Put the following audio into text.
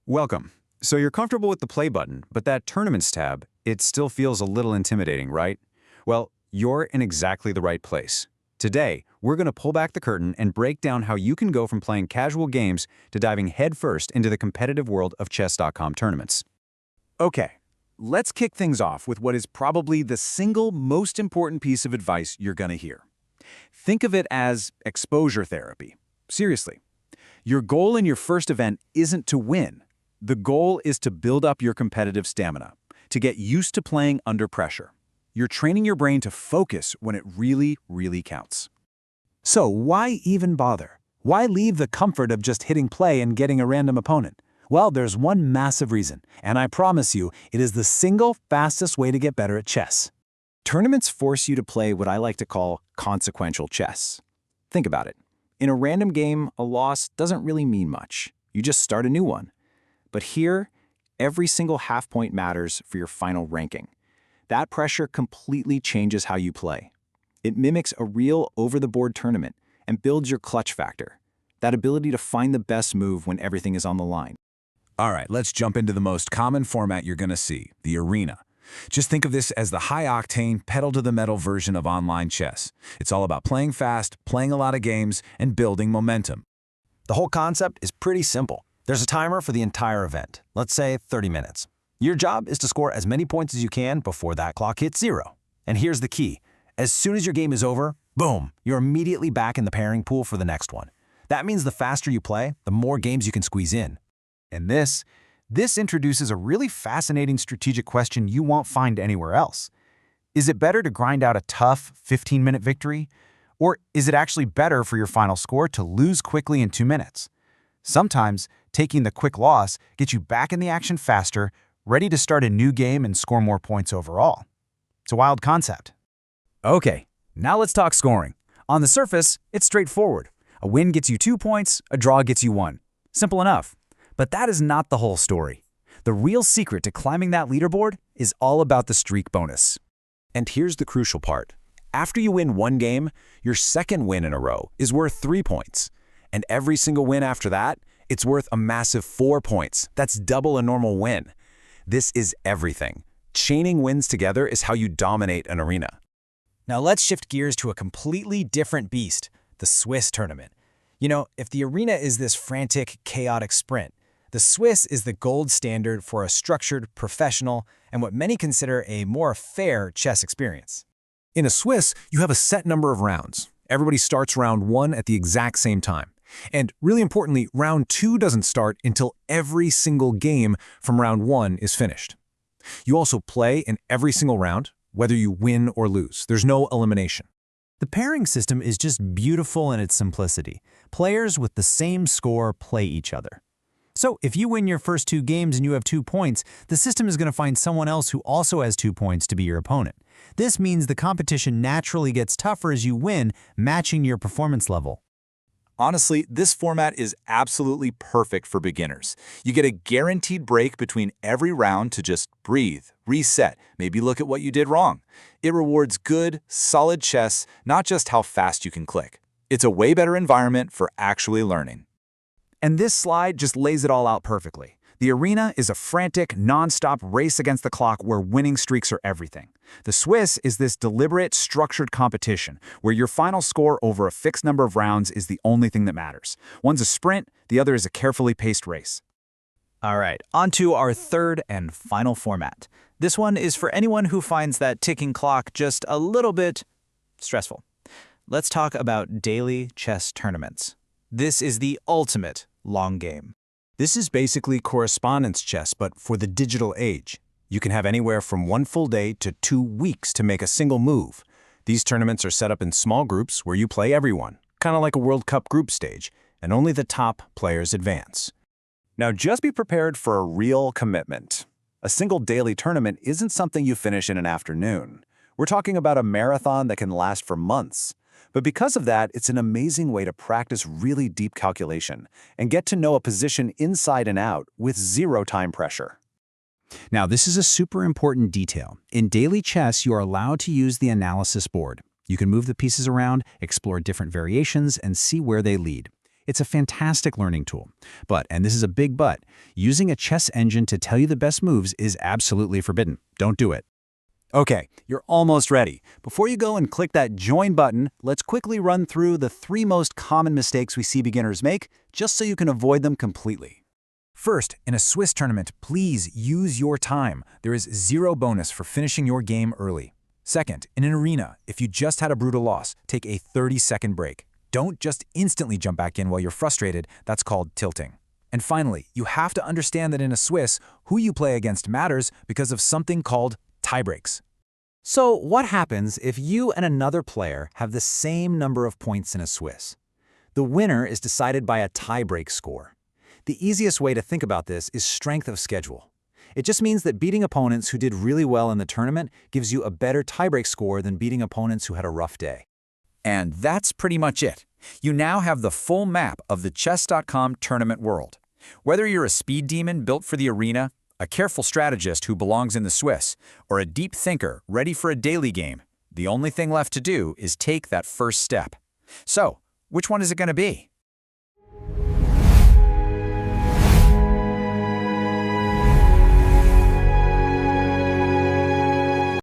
Welcome. So you're comfortable with the play button, but that Tournaments tab, it still feels a little intimidating, right? Well, you're in exactly the right place. Today, we're going to pull back the curtain and break down how you can go from playing casual games to diving headfirst into the competitive world of chess.com tournaments. Okay, let's kick things off with what is probably the single most important piece of advice you're going to hear. Think of it as exposure therapy. Seriously. Your goal in your first event isn't to win. The goal is to build up your competitive stamina, to get used to playing under pressure. You're training your brain to focus when it really counts. So why even bother? Why leave the comfort of just hitting play and getting a random opponent? Well, there's one massive reason, and I promise you, it is the single fastest way to get better at chess. Tournaments force you to play what I like to call consequential chess. Think about it. In a random game, a loss doesn't really mean much. You just start a new one. But here, every single half point matters for your final ranking. That pressure completely changes how you play. It mimics a real over-the-board tournament and builds your clutch factor, that ability to find the best move when everything is on the line. All right, let's jump into the most common format you're going to see, the arena. Just think of this as the high-octane, pedal-to-the-metal version of online chess. It's all about playing fast, playing a lot of games, and building momentum. The whole concept is pretty simple. There's a timer for the entire event, let's say 30 minutes. Your job is to score as many points as you can before that clock hits 0. And here's the key. As soon as your game is over, boom, you're immediately back in the pairing pool for the next one. That means the faster you play, the more games you can squeeze in. And this introduces a really fascinating strategic question you won't find anywhere else. Is it better to grind out a tough 15-minute victory? Or is it actually better for your final score to lose quickly in 2 minutes? Sometimes, taking the quick loss gets you back in the action faster, ready to start a new game and score more points overall. It's a wild concept. Okay, now let's talk scoring. On the surface, it's straightforward. A win gets you 2 points, a draw gets you 1. Simple enough. But that is not the whole story. The real secret to climbing that leaderboard is all about the streak bonus. And here's the crucial part. After you win one game, your second win in a row is worth 3 points. And every single win after that, it's worth a massive 4 points. That's double a normal win. This is everything. Chaining wins together is how you dominate an arena. Now let's shift gears to a completely different beast, the Swiss tournament. You know, if the arena is this frantic, chaotic sprint, the Swiss is the gold standard for a structured, professional, and what many consider a more fair chess experience. In a Swiss, you have a set number of rounds. Everybody starts round 1 at the exact same time. And really importantly, round 2 doesn't start until every single game from round 1 is finished. You also play in every single round, whether you win or lose. There's no elimination. The pairing system is just beautiful in its simplicity. Players with the same score play each other. So if you win your first 2 games and you have 2 points, the system is going to find someone else who also has 2 points to be your opponent. This means the competition naturally gets tougher as you win, matching your performance level. Honestly, this format is absolutely perfect for beginners. You get a guaranteed break between every round to just breathe, reset, maybe look at what you did wrong. It rewards good, solid chess, not just how fast you can click. It's a way better environment for actually learning. And this slide just lays it all out perfectly. The arena is a frantic, non-stop race against the clock where winning streaks are everything. The Swiss is this deliberate, structured competition where your final score over a fixed number of rounds is the only thing that matters. One's a sprint, the other is a carefully paced race. All right, on to our third and final format. This one is for anyone who finds that ticking clock just a little bit stressful. Let's talk about daily chess tournaments. This is the ultimate long game. This is basically correspondence chess, but for the digital age. You can have anywhere from 1 full day to 2 weeks to make a single move. These tournaments are set up in small groups where you play everyone, kind of like a World Cup group stage, and only the top players advance. Now just be prepared for a real commitment. A single daily tournament isn't something you finish in an afternoon. We're talking about a marathon that can last for months. But because of that, it's an amazing way to practice really deep calculation and get to know a position inside and out with 0 time pressure. Now, this is a super important detail. In daily chess, you are allowed to use the analysis board. You can move the pieces around, explore different variations, and see where they lead. It's a fantastic learning tool. But, and this is a big but, using a chess engine to tell you the best moves is absolutely forbidden. Don't do it. Okay, you're almost ready. Before you go and click that Join button, let's quickly run through the 3 most common mistakes we see beginners make, just so you can avoid them completely. First, in a Swiss tournament, please use your time. There is 0 bonus for finishing your game early. Second, in an arena, if you just had a brutal loss, take a 30-second break. Don't just instantly jump back in while you're frustrated. That's called tilting. And finally, you have to understand that in a Swiss, who you play against matters because of something called tiebreaks. So what happens if you and another player have the same number of points in a Swiss? The winner is decided by a tiebreak score. The easiest way to think about this is strength of schedule. It just means that beating opponents who did really well in the tournament gives you a better tiebreak score than beating opponents who had a rough day. And that's pretty much it. You now have the full map of the Chess.com tournament world. Whether you're a speed demon built for the arena, a careful strategist who belongs in the Swiss, or a deep thinker ready for a daily game, the only thing left to do is take that first step. So, which one is it going to be?